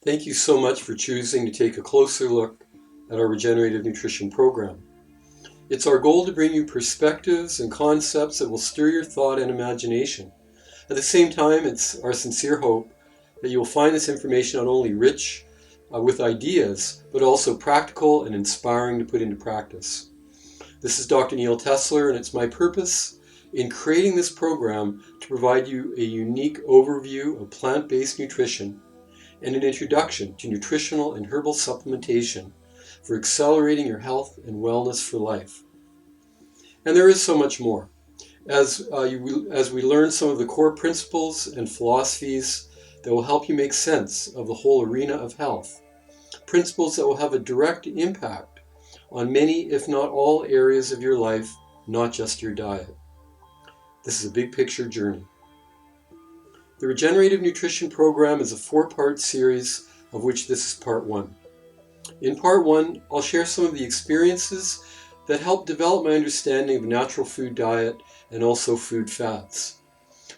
Thank you so much for choosing to take a closer look at our Regenerative Nutrition program. It's our goal to bring you perspectives and concepts that will stir your thought and imagination. At the same time, it's our sincere hope that you will find this information not only rich with ideas, but also practical and inspiring to put into practice. This is Dr. Neil Tesler, and it's my purpose in creating this program to provide you a unique overview of plant-based nutrition and an introduction to nutritional and herbal supplementation for accelerating your health and wellness for life. And there is so much more. As we learn some of the core principles and philosophies that will help you make sense of the whole arena of health, principles that will have a direct impact on many, if not all, areas of your life, not just your diet. This is a big picture journey. The Regenerative Nutrition program is a 4-part series, of which this is part 1. In part 1, I'll share some of the experiences that helped develop my understanding of a natural food diet and also food fads.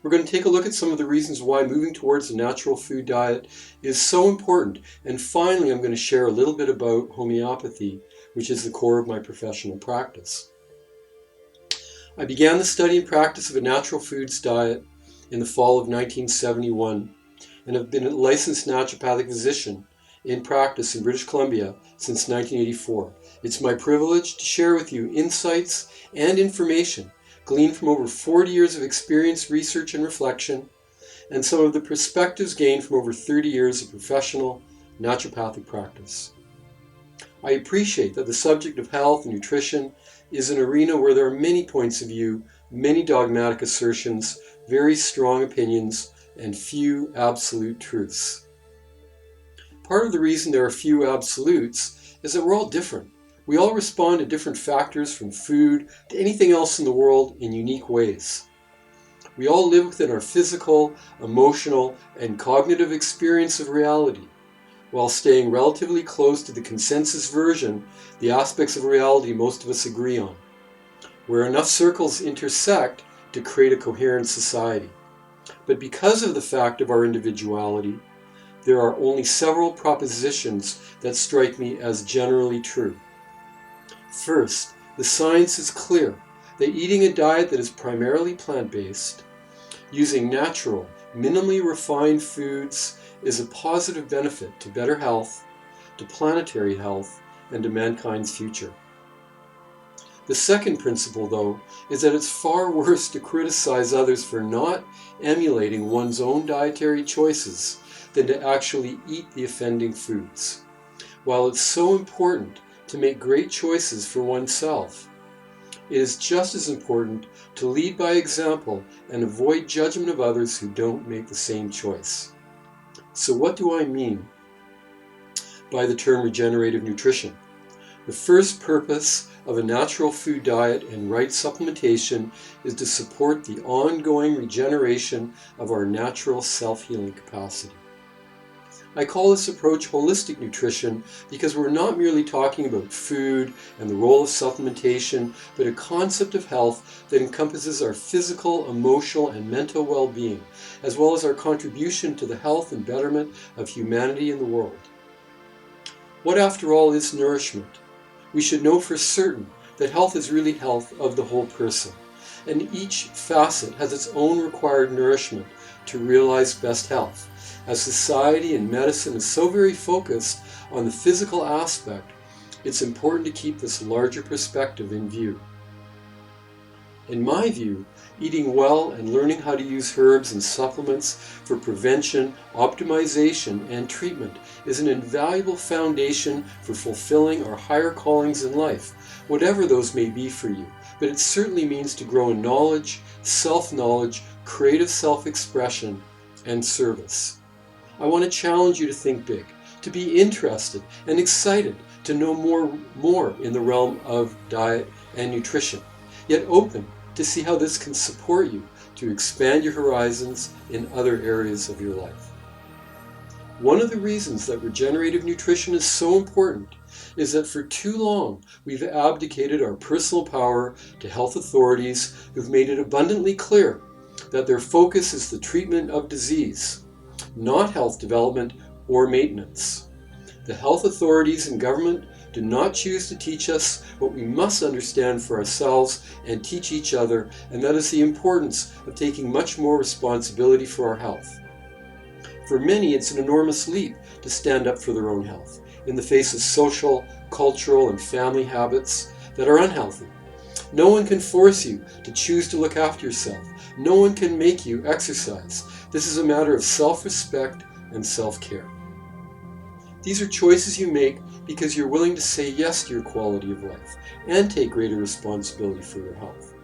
We're going to take a look at some of the reasons why moving towards a natural food diet is so important. And finally, I'm going to share a little bit about homeopathy, which is the core of my professional practice. I began the study and practice of a natural foods diet in the fall of 1971 and have been a licensed naturopathic physician in practice in British Columbia since 1984. It's my privilege to share with you insights and information gleaned from over 40 years of experience, research, and reflection, and some of the perspectives gained from over 30 years of professional naturopathic practice. I appreciate that the subject of health and nutrition is an arena where there are many points of view, many dogmatic assertions, very strong opinions, and few absolute truths. Part of the reason there are few absolutes is that we're all different. We all respond to different factors, from food to anything else in the world, in unique ways. We all live within our physical, emotional, and cognitive experience of reality, while staying relatively close to the consensus version, the aspects of reality most of us agree on, where enough circles intersect to create a coherent society. But because of the fact of our individuality, there are only several propositions that strike me as generally true. First, the science is clear that eating a diet that is primarily plant-based, using natural, minimally refined foods, is a positive benefit to better health, to planetary health, and to mankind's future. The second principle, though, is that it's far worse to criticize others for not emulating one's own dietary choices than to actually eat the offending foods. While it's so important to make great choices for oneself, it is just as important to lead by example and avoid judgment of others who don't make the same choice. So what do I mean by the term regenerative nutrition? The first purpose of a natural food diet and right supplementation is to support the ongoing regeneration of our natural self-healing capacity. I call this approach holistic nutrition because we're not merely talking about food and the role of supplementation, but a concept of health that encompasses our physical, emotional, and mental well-being, as well as our contribution to the health and betterment of humanity in the world. What, after all, is nourishment? We should know for certain that health is really health of the whole person, and each facet has its own required nourishment to realize best health. As society and medicine is so very focused on the physical aspect, it's important to keep this larger perspective in view. In my view, eating well and learning how to use herbs and supplements for prevention, optimization, and treatment is an invaluable foundation for fulfilling our higher callings in life, whatever those may be for you. But it certainly means to grow in knowledge, self-knowledge, creative self-expression, and service. I want to challenge you to think big, to be interested and excited to know more in the realm of diet and nutrition, yet open to see how this can support you to expand your horizons in other areas of your life. One of the reasons that regenerative nutrition is so important is that for too long we've abdicated our personal power to health authorities who've made it abundantly clear that their focus is the treatment of disease, not health development or maintenance. The health authorities and government do not choose to teach us what we must understand for ourselves and teach each other, and that is the importance of taking much more responsibility for our health. For many, it's an enormous leap to stand up for their own health in the face of social, cultural, and family habits that are unhealthy. No one can force you to choose to look after yourself. No one can make you exercise. This is a matter of self-respect and self-care. These are choices you make because you're willing to say yes to your quality of life and take greater responsibility for your health.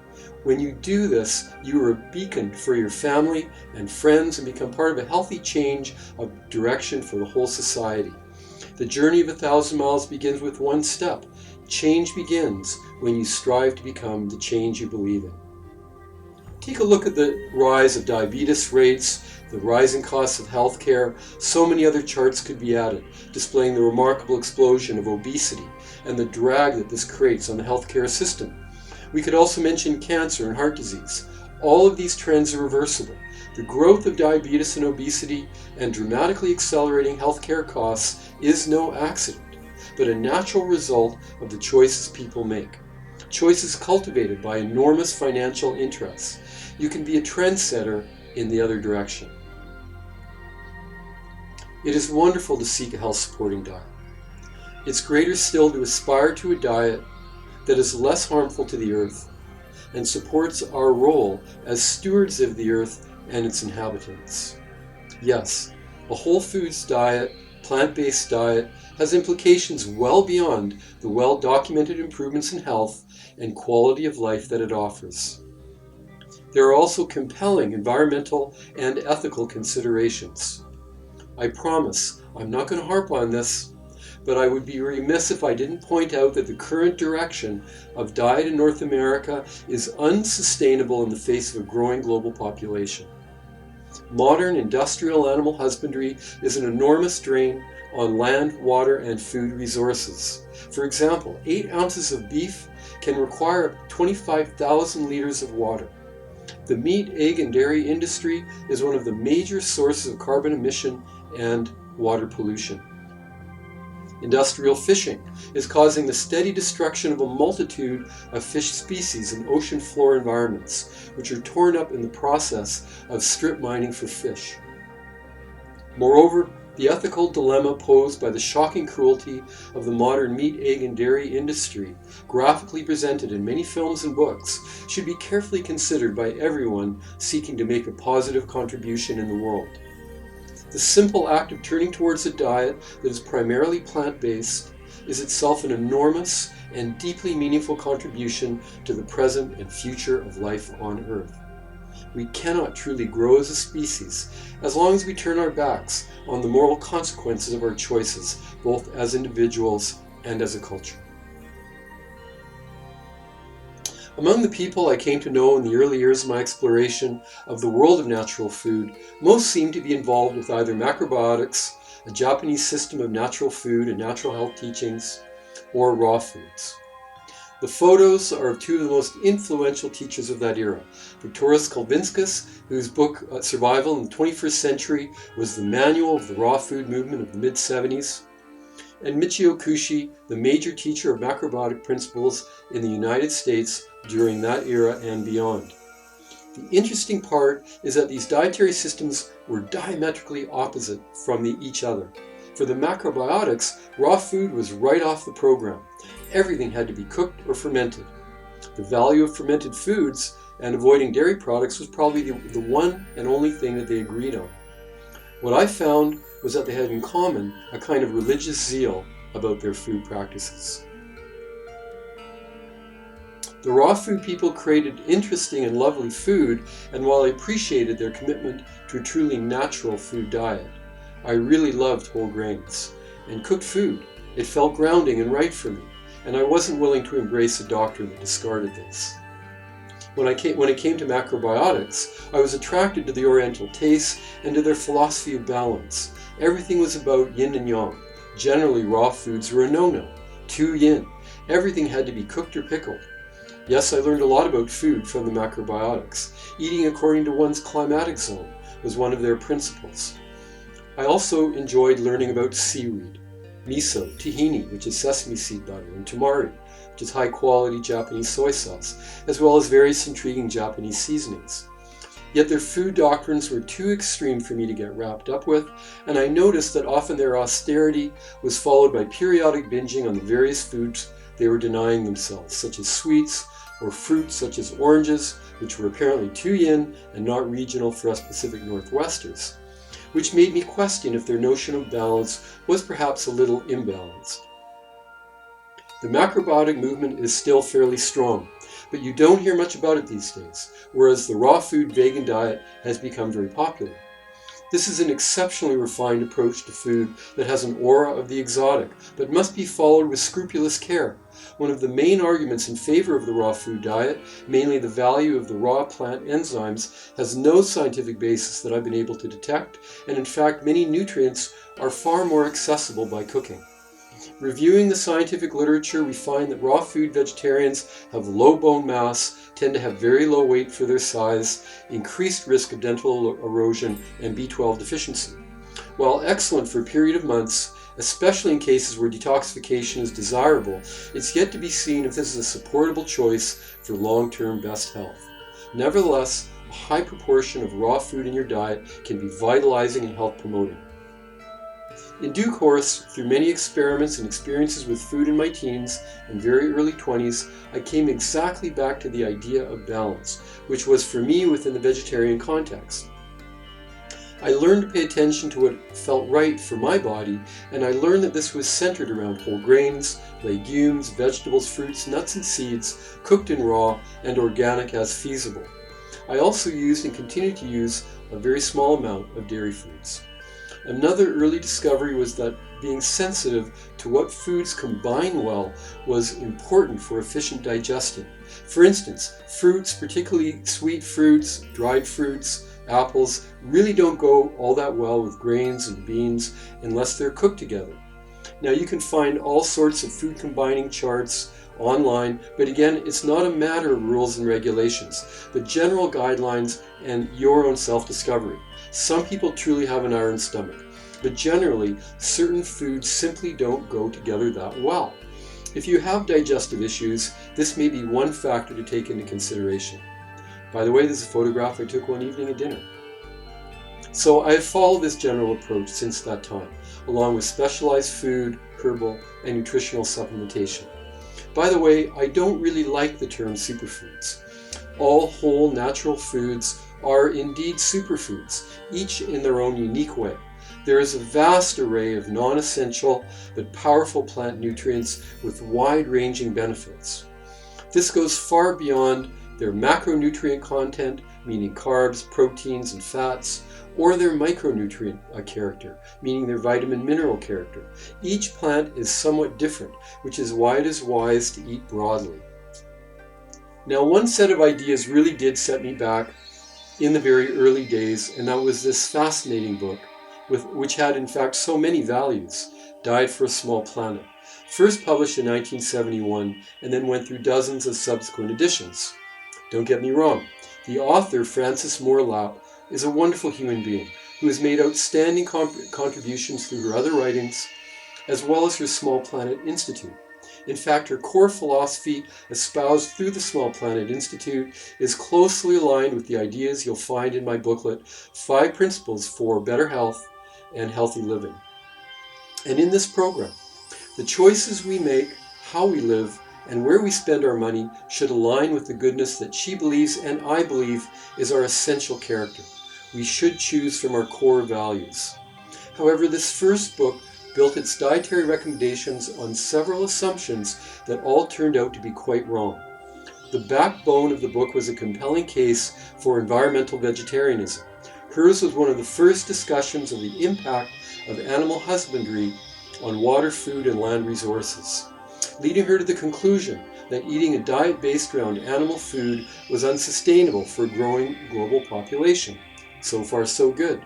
When you do this, you are a beacon for your family and friends and become part of a healthy change of direction for the whole society. The journey of 1,000 miles begins with one step. Change begins when you strive to become the change you believe in. Take a look at the rise of diabetes rates, the rising costs of healthcare. So many other charts could be added, displaying the remarkable explosion of obesity and the drag that this creates on the healthcare system. We could also mention cancer and heart disease. All of these trends are reversible. The growth of diabetes and obesity and dramatically accelerating healthcare costs is no accident, but a natural result of the choices people make. Choices cultivated by enormous financial interests. You can be a trendsetter in the other direction. It is wonderful to seek a health-supporting diet. It's greater still to aspire to a diet that is less harmful to the earth and supports our role as stewards of the earth and its inhabitants. Yes, a whole foods diet, plant-based diet, has implications well beyond the well-documented improvements in health and quality of life that it offers. There are also compelling environmental and ethical considerations. I promise I'm not going to harp on this, but I would be remiss if I didn't point out that the current direction of diet in North America is unsustainable in the face of a growing global population. Modern industrial animal husbandry is an enormous drain on land, water, and food resources. For example, 8 ounces of beef can require 25,000 liters of water. The meat, egg, and dairy industry is one of the major sources of carbon emission and water pollution. Industrial fishing is causing the steady destruction of a multitude of fish species in ocean floor environments, which are torn up in the process of strip mining for fish. Moreover, the ethical dilemma posed by the shocking cruelty of the modern meat, egg, and dairy industry, graphically presented in many films and books, should be carefully considered by everyone seeking to make a positive contribution in the world. The simple act of turning towards a diet that is primarily plant-based is itself an enormous and deeply meaningful contribution to the present and future of life on Earth. We cannot truly grow as a species as long as we turn our backs on the moral consequences of our choices, both as individuals and as a culture. Among the people I came to know in the early years of my exploration of the world of natural food, most seemed to be involved with either macrobiotics, a Japanese system of natural food and natural health teachings, or raw foods. The photos are of 2 of the most influential teachers of that era, Viktoras Kulvinskas, whose book Survival in the 21st Century was the manual of the raw food movement of the mid-70s, and Michio Kushi, the major teacher of macrobiotic principles in the United States during that era and beyond. The interesting part is that these dietary systems were diametrically opposite from each other. For the macrobiotics, raw food was right off the program. Everything had to be cooked or fermented. The value of fermented foods and avoiding dairy products was probably the one and only thing that they agreed on. What I found was that they had in common a kind of religious zeal about their food practices. The raw food people created interesting and lovely food, and while I appreciated their commitment to a truly natural food diet, I really loved whole grains and cooked food. It felt grounding and right for me, and I wasn't willing to embrace a doctrine that discarded this. When it came to macrobiotics, I was attracted to the Oriental tastes and to their philosophy of balance. Everything was about yin and yang. Generally, raw foods were a no-no, too yin. Everything had to be cooked or pickled. Yes, I learned a lot about food from the macrobiotics. Eating according to one's climatic zone was one of their principles. I also enjoyed learning about seaweed, miso, tahini, which is sesame seed butter, and tamari, which is high-quality Japanese soy sauce, as well as various intriguing Japanese seasonings. Yet their food doctrines were too extreme for me to get wrapped up with, and I noticed that often their austerity was followed by periodic binging on the various foods they were denying themselves, such as sweets or fruits such as oranges, which were apparently too yin and not regional for us Pacific Northwesters, which made me question if their notion of balance was perhaps a little imbalanced. The macrobiotic movement is still fairly strong, but you don't hear much about it these days, whereas the raw food vegan diet has become very popular. This is an exceptionally refined approach to food that has an aura of the exotic, but must be followed with scrupulous care. One of the main arguments in favor of the raw food diet, mainly the value of the raw plant enzymes, has no scientific basis that I've been able to detect, and in fact many nutrients are far more accessible by cooking. Reviewing the scientific literature, we find that raw food vegetarians have low bone mass, tend to have very low weight for their size, increased risk of dental erosion, and B12 deficiency. While excellent for a period of months, especially in cases where detoxification is desirable, it's yet to be seen if this is a supportable choice for long-term best health. Nevertheless, a high proportion of raw food in your diet can be vitalizing and health promoting. In due course, through many experiments and experiences with food in my teens and very early 20s, I came exactly back to the idea of balance, which was for me within the vegetarian context. I learned to pay attention to what felt right for my body, and I learned that this was centered around whole grains, legumes, vegetables, fruits, nuts and seeds, cooked and raw, and organic as feasible. I also used and continue to use a very small amount of dairy foods. Another early discovery was that being sensitive to what foods combine well was important for efficient digestion. For instance, fruits, particularly sweet fruits, dried fruits, apples, really don't go all that well with grains and beans unless they're cooked together. Now you can find all sorts of food combining charts online, but again, it's not a matter of rules and regulations, but general guidelines and your own self-discovery. Some people truly have an iron stomach, but generally, certain foods simply don't go together that well. If you have digestive issues, this may be one factor to take into consideration. By the way, this is a photograph I took one evening at dinner. So I have followed this general approach since that time, along with specialized food, herbal, and nutritional supplementation. By the way, I don't really like the term superfoods. All whole natural foods are indeed superfoods, each in their own unique way. There is a vast array of non-essential but powerful plant nutrients with wide-ranging benefits. This goes far beyond their macronutrient content, meaning carbs, proteins, and fats, or their micronutrient character, meaning their vitamin mineral character. Each plant is somewhat different, which is why it is wise to eat broadly. Now, one set of ideas really did set me back in the very early days, and that was this fascinating book, which had in fact so many values, Diet for a Small Planet. First published in 1971, and then went through dozens of subsequent editions. Don't get me wrong, the author, Frances Moore Lapp, is a wonderful human being who has made outstanding contributions through her other writings, as well as her Small Planet Institute. In fact, her core philosophy espoused through the Small Planet Institute is closely aligned with the ideas you'll find in my booklet, 5 Principles for Better Health and Healthy Living. And in this program, the choices we make, how we live, and where we spend our money should align with the goodness that she believes and I believe is our essential character. We should choose from our core values. However, this first book built its dietary recommendations on several assumptions that all turned out to be quite wrong. The backbone of the book was a compelling case for environmental vegetarianism. Hers was one of the first discussions of the impact of animal husbandry on water, food, and land resources, leading her to the conclusion that eating a diet based around animal food was unsustainable for a growing global population. So far, so good.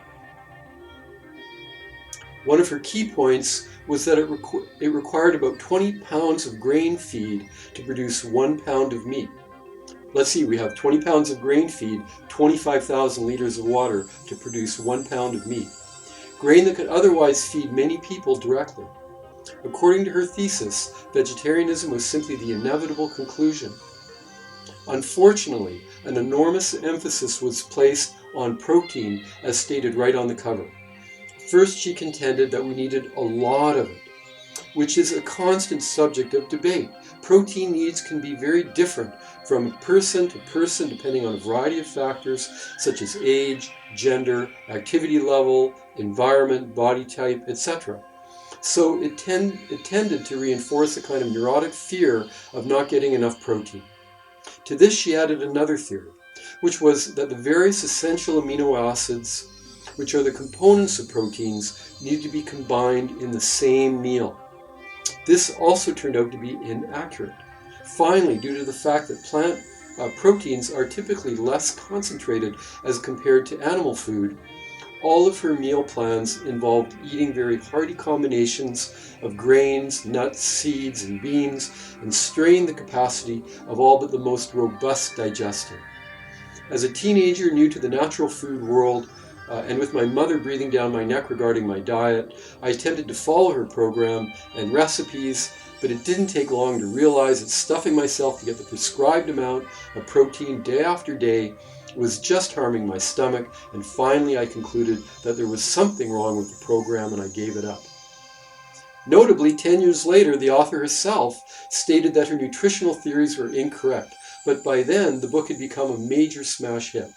One of her key points was that it required about 20 pounds of grain feed to produce 1 pound of meat. Let's see, we have 20 pounds of grain feed, 25,000 liters of water to produce 1 pound of meat. grain that could otherwise feed many people directly. According to her thesis, vegetarianism was simply the inevitable conclusion. Unfortunately, an enormous emphasis was placed on protein, as stated right on the cover. First, she contended that we needed a lot of it, which is a constant subject of debate. Protein needs can be very different from person to person depending on a variety of factors such as age, gender, activity level, environment, body type, etc. So it tended to reinforce a kind of neurotic fear of not getting enough protein. To this she added another theory, which was that the various essential amino acids, which are the components of proteins, need to be combined in the same meal. This also turned out to be inaccurate. Finally, due to the fact that plant proteins are typically less concentrated as compared to animal food, all of her meal plans involved eating very hearty combinations of grains, nuts, seeds, and beans, and straining the capacity of all but the most robust digestion. As a teenager new to the natural food world, and with my mother breathing down my neck regarding my diet, I attempted to follow her program and recipes, but it didn't take long to realize that stuffing myself to get the prescribed amount of protein day after day was just harming my stomach, and finally I concluded that there was something wrong with the program and I gave it up. Notably, 10 years later, the author herself stated that her nutritional theories were incorrect, but by then the book had become a major smash hit.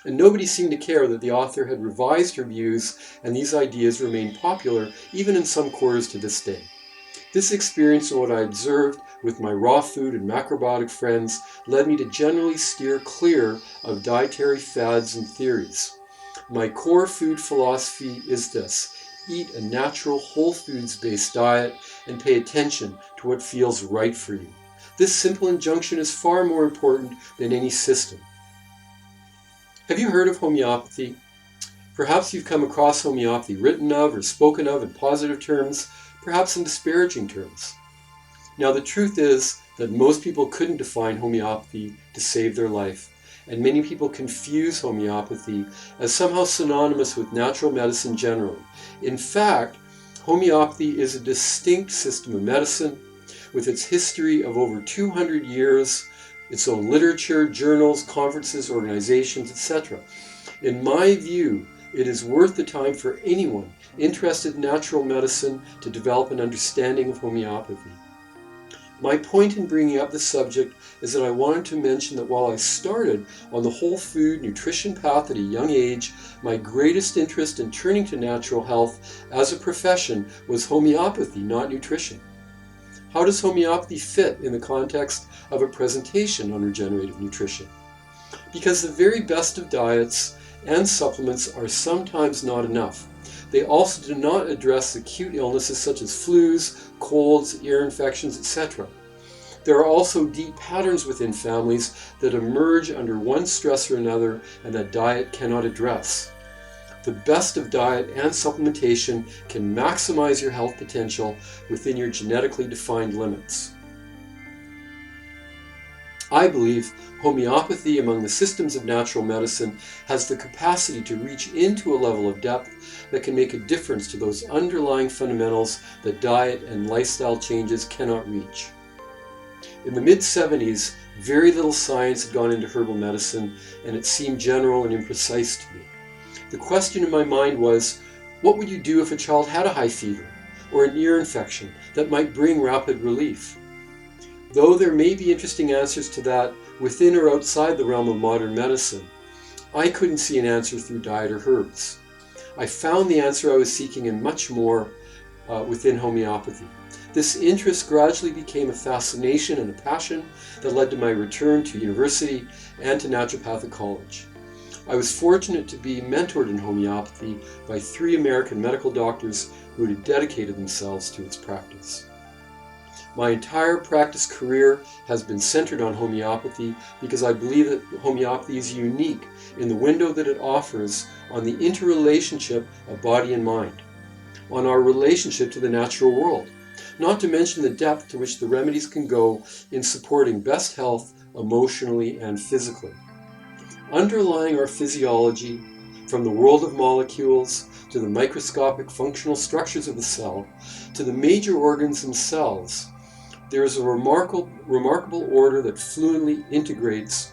And nobody seemed to care that the author had revised her views, and these ideas remain popular even in some quarters to this day. This experience and what I observed with my raw food and macrobiotic friends led me to generally steer clear of dietary fads and theories. My core food philosophy is this: eat a natural, whole foods-based diet and pay attention to what feels right for you. This simple injunction is far more important than any system. Have you heard of homeopathy? Perhaps you've come across homeopathy written of or spoken of in positive terms, perhaps in disparaging terms. Now the truth is that most people couldn't define homeopathy to save their life, and many people confuse homeopathy as somehow synonymous with natural medicine generally. In fact, homeopathy is a distinct system of medicine with its history of over 200 years, its own literature, journals, conferences, organizations, etc. In my view, it is worth the time for anyone interested in natural medicine to develop an understanding of homeopathy. My point in bringing up this subject is that I wanted to mention that while I started on the whole food nutrition path at a young age, my greatest interest in turning to natural health as a profession was homeopathy, not nutrition. How does homeopathy fit in the context of a presentation on regenerative nutrition? Because the very best of diets and supplements are sometimes not enough. They also do not address acute illnesses such as flus, colds, ear infections, etc. There are also deep patterns within families that emerge under one stress or another and that diet cannot address. The best of diet and supplementation can maximize your health potential within your genetically defined limits. I believe homeopathy among the systems of natural medicine has the capacity to reach into a level of depth that can make a difference to those underlying fundamentals that diet and lifestyle changes cannot reach. In the mid-70s, very little science had gone into herbal medicine, and it seemed general and imprecise to me. The question in my mind was, what would you do if a child had a high fever or an ear infection that might bring rapid relief? Though there may be interesting answers to that within or outside the realm of modern medicine, I couldn't see an answer through diet or herbs. I found the answer I was seeking and much more within homeopathy. This interest gradually became a fascination and a passion that led to my return to university and to naturopathic college. I was fortunate to be mentored in homeopathy by 3 American medical doctors who had dedicated themselves to its practice. My entire practice career has been centered on homeopathy because I believe that homeopathy is unique in the window that it offers on the interrelationship of body and mind, on our relationship to the natural world, not to mention the depth to which the remedies can go in supporting best health emotionally and physically. Underlying our physiology, from the world of molecules to the microscopic functional structures of the cell to the major organs themselves, there is a remarkable order that fluently integrates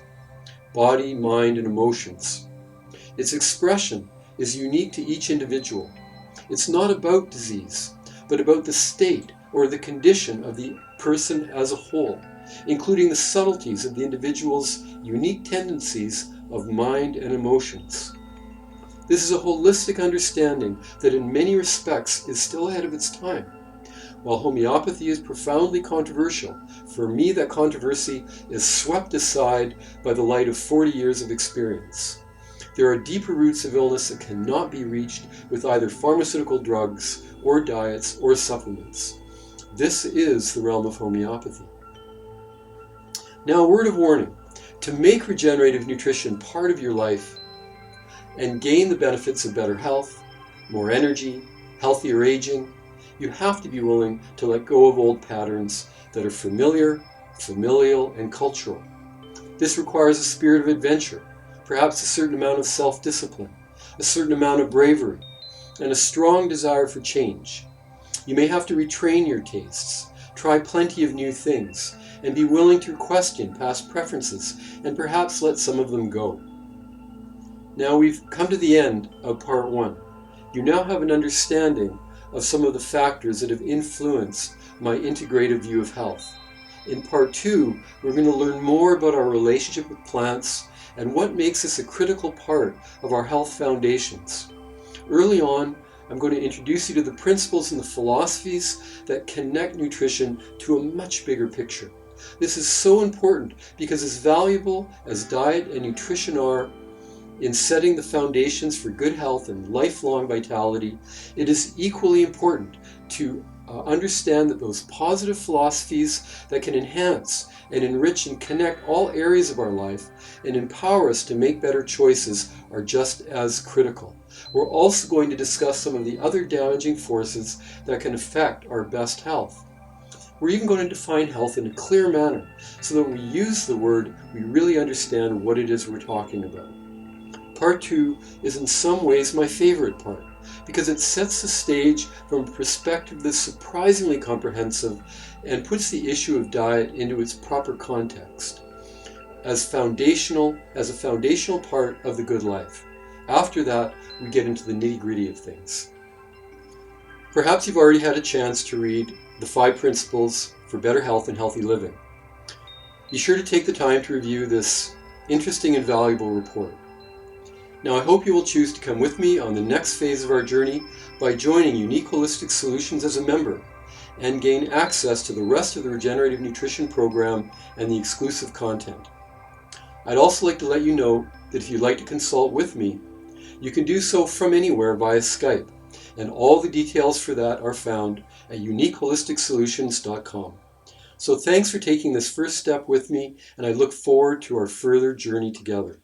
body, mind, and emotions. Its expression is unique to each individual. It's not about disease, but about the state or the condition of the person as a whole, including the subtleties of the individual's unique tendencies of mind and emotions. This is a holistic understanding that in many respects is still ahead of its time. While homeopathy is profoundly controversial, for me that controversy is swept aside by the light of 40 years of experience. There are deeper roots of illness that cannot be reached with either pharmaceutical drugs or diets or supplements. This is the realm of homeopathy. Now, a word of warning. To make regenerative nutrition part of your life and gain the benefits of better health, more energy, healthier aging, you have to be willing to let go of old patterns that are familiar, familial, and cultural. This requires a spirit of adventure, perhaps a certain amount of self-discipline, a certain amount of bravery, and a strong desire for change. You may have to retrain your tastes, try plenty of new things, and be willing to question past preferences, and perhaps let some of them go. Now we've come to the end of part 1. You now have an understanding of some of the factors that have influenced my integrative view of health. In part 2, we're going to learn more about our relationship with plants and what makes this a critical part of our health foundations. Early on, I'm going to introduce you to the principles and the philosophies that connect nutrition to a much bigger picture. This is so important because as valuable as diet and nutrition are in setting the foundations for good health and lifelong vitality, it is equally important to understand that those positive philosophies that can enhance and enrich and connect all areas of our life and empower us to make better choices are just as critical. We're also going to discuss some of the other damaging forces that can affect our best health. We're even going to define health in a clear manner so that when we use the word, we really understand what it is we're talking about. Part 2 is in some ways my favorite part because it sets the stage from a perspective that's surprisingly comprehensive and puts the issue of diet into its proper context as a foundational part of the good life. After that, we get into the nitty-gritty of things. Perhaps you've already had a chance to read The 5 Principles for Better Health and Healthy Living. Be sure to take the time to review this interesting and valuable report. Now, I hope you will choose to come with me on the next phase of our journey by joining Unique Holistic Solutions as a member and gain access to the rest of the Regenerative Nutrition program and the exclusive content. I'd also like to let you know that if you'd like to consult with me, you can do so from anywhere via Skype, and all the details for that are found at uniqueholisticsolutions.com. So thanks for taking this first step with me, and I look forward to our further journey together.